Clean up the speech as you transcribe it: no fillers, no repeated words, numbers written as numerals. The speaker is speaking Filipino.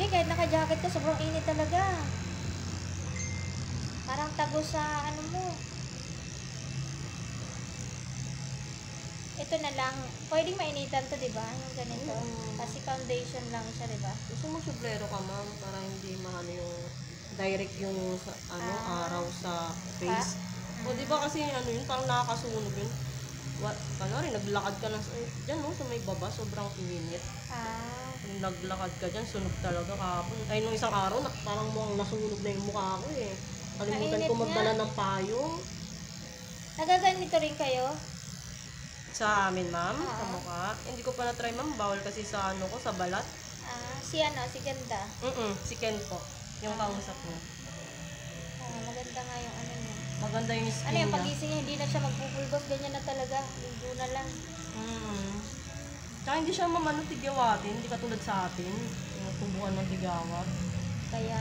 kahit naka-jacket ka, sobrang init talaga. Parang tago sa ano mo. Ito na lang. Pwedeng mainitan to, di ba? Yung ganito. Kasi foundation lang siya, di ba? Gusto mo sublero ka, ma'am, para hindi mahano yung direct yung araw sa face. O di ba kasi ano yun, parang nakakasunog yun. Kanari, naglakad ka lang dyan, no, sa may baba, sobrang init. Kung naglakad ka dyan, sunog talaga kahapon. Ay, nung isang araw, parang mukhang nasunog na yung mukha ko eh. Kalimutan ko magdala ng payong. Nagaganito rin kayo? Sa amin, ma'am, sa mukha. Hindi ko pa na-try, ma'am. Bawal kasi sa ano ko, sa balat. Si Ganda? Si Ken po. Yung kausap niya. Maganda nga yung ano niya. Maganda yung skin Ano yung niya. pagising niya, hindi na siya magpupulbos. Ganyan na talaga. Ligo na lang. Tsaka hindi siya mamano tigyawatin. Hindi katulad sa atin. Yung tubukan ng tigyawat. Kaya